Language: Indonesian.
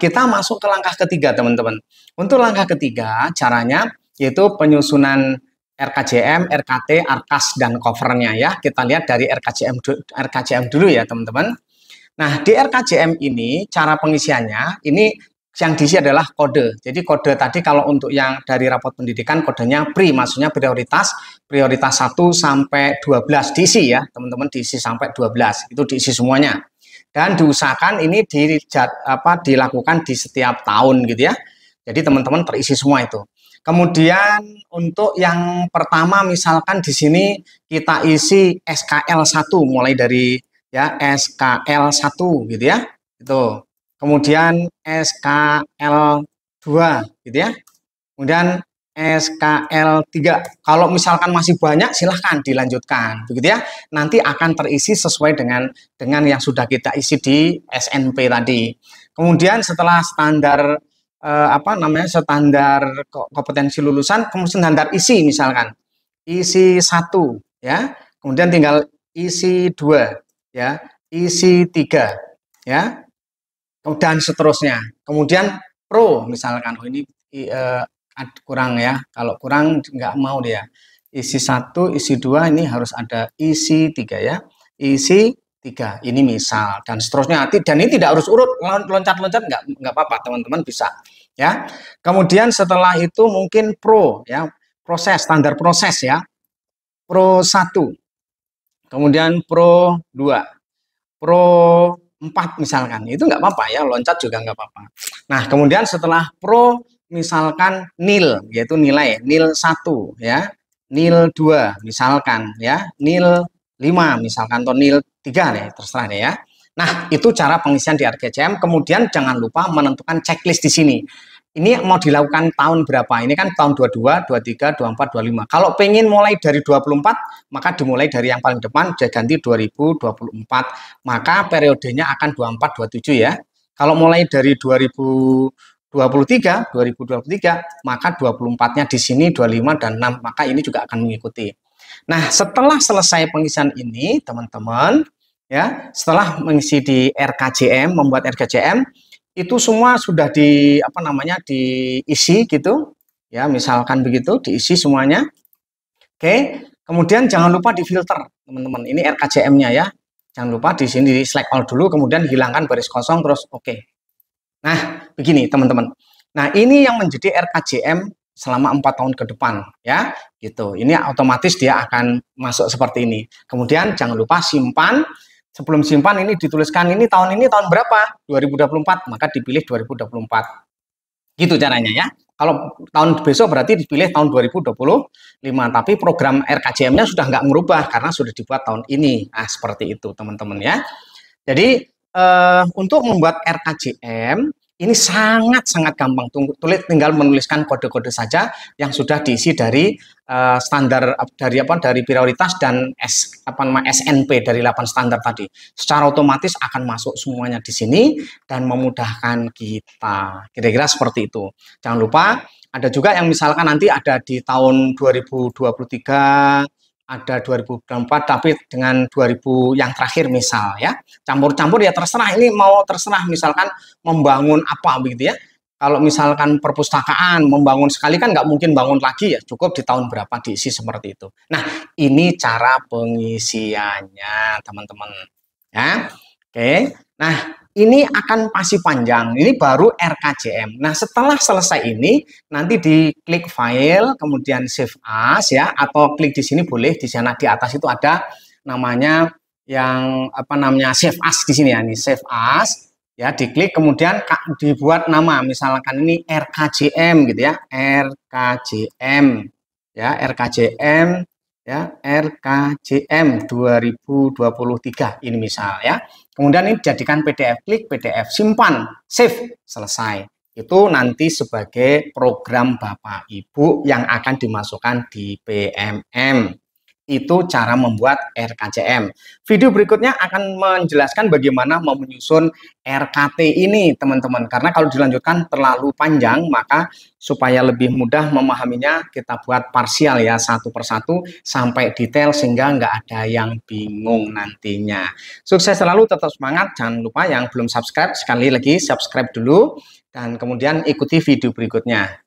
kita masuk ke langkah ketiga, teman-teman. Untuk langkah ketiga, caranya yaitu penyusunan RKJM, RKT, ARKAS, dan covernya ya. Kita lihat dari RKJM dulu ya, teman-teman. Nah, di RKJM ini, cara pengisiannya, ini yang diisi adalah kode. Jadi kode tadi kalau untuk yang dari rapot pendidikan, kodenya PRI, maksudnya prioritas 1 sampai 12 diisi ya, teman-teman, diisi sampai 12, itu diisi semuanya. Dan diusahakan ini dilakukan di setiap tahun gitu ya. Jadi teman-teman terisi semua itu. Kemudian untuk yang pertama misalkan di sini kita isi SKL 1 mulai dari ya SKL 1 gitu ya. Itu. Kemudian SKL 2 gitu ya. Kemudian SKL 3. Kalau misalkan masih banyak silahkan dilanjutkan begitu ya. Nanti akan terisi sesuai dengan yang sudah kita isi di SNP tadi. Kemudian setelah standar standar kompetensi lulusan, kemudian standar isi misalkan. Isi 1 ya. Kemudian tinggal isi 2 ya, isi 3 ya. Dan seterusnya. Kemudian pro misalkan, oh ini kurang ya, kalau kurang nggak mau dia. Isi 1, isi 2 ini harus ada isi 3 ya. Isi 3 ini misal dan seterusnya. Dan ini tidak harus urut, loncat-loncat nggak apa-apa, teman-teman bisa ya. Kemudian setelah itu mungkin pro ya, proses, standar proses ya. Pro 1. Kemudian pro 2. Pro 4 misalkan, itu nggak apa-apa ya, loncat juga nggak apa-apa. Nah, kemudian setelah pro misalkan nil, yaitu nilai, nil 1 ya, nil 2 misalkan ya, nil 5 misalkan, atau nil 3 nih, terserah deh ya. Nah, itu cara pengisian di RKJM. Kemudian jangan lupa menentukan checklist di sini. Ini mau dilakukan tahun berapa? Ini kan tahun 22, 23, 24, 25. Kalau pengen mulai dari 24, maka dimulai dari yang paling depan, ganti 2024. Maka periodenya akan 24, 27 ya. Kalau mulai dari 2023, maka 24-nya di sini 25 dan 6, maka ini juga akan mengikuti. Nah, setelah selesai pengisian ini, teman-teman, ya, setelah mengisi di RKJM, membuat RKJM, itu semua sudah diisi gitu ya, misalkan begitu, diisi semuanya. Oke, kemudian jangan lupa difilter, teman-teman. Ini RKJM-nya ya, jangan lupa di sini di select all dulu, kemudian hilangkan baris kosong, terus oke. Nah, begini teman-teman. Nah, ini yang menjadi RKJM selama 4 tahun ke depan ya, gitu. Ini otomatis dia akan masuk seperti ini. Kemudian jangan lupa simpan. Sebelum simpan ini dituliskan ini tahun berapa? 2024, maka dipilih 2024. Gitu caranya ya. Kalau tahun besok berarti dipilih tahun 2025, tapi program RKJM-nya sudah nggak merubah karena sudah dibuat tahun ini. Nah, seperti itu teman-teman ya. Jadi untuk membuat RKJM ini sangat-sangat gampang. Tinggal menuliskan kode-kode saja yang sudah diisi dari standar dari prioritas dan SNP dari 8 standar tadi. Secara otomatis akan masuk semuanya di sini dan memudahkan kita. Kira-kira seperti itu. Jangan lupa ada juga yang misalkan nanti ada di tahun 2023, ada 2024 tapi dengan 2000 yang terakhir misal ya, campur-campur ya terserah, ini mau terserah misalkan membangun apa begitu ya. Kalau misalkan perpustakaan membangun sekali kan nggak mungkin bangun lagi ya, cukup di tahun berapa diisi seperti itu. Nah, ini cara pengisiannya teman-teman ya. Oke, nah ini akan pasti panjang, ini baru RKJM. Nah, setelah selesai ini nanti diklik file, kemudian save as ya, atau klik di sini boleh, di sana di atas itu ada namanya yang save as di sini ya, ini save as ya, diklik kemudian dibuat nama, misalkan ini RKJM gitu ya, RKJM ya, RKJM ya, RKJM 2023 ini misal ya. Kemudian ini jadikan PDF, klik PDF, simpan, save, selesai. Itu nanti sebagai program Bapak Ibu yang akan dimasukkan di PMM. Itu cara membuat RKCM. Video berikutnya akan menjelaskan bagaimana menyusun RKT ini, teman-teman. Karena kalau dilanjutkan terlalu panjang, maka supaya lebih mudah memahaminya, kita buat parsial ya, satu persatu sampai detail sehingga nggak ada yang bingung nantinya. Sukses selalu, tetap semangat. Jangan lupa yang belum subscribe, sekali lagi subscribe dulu, dan kemudian ikuti video berikutnya.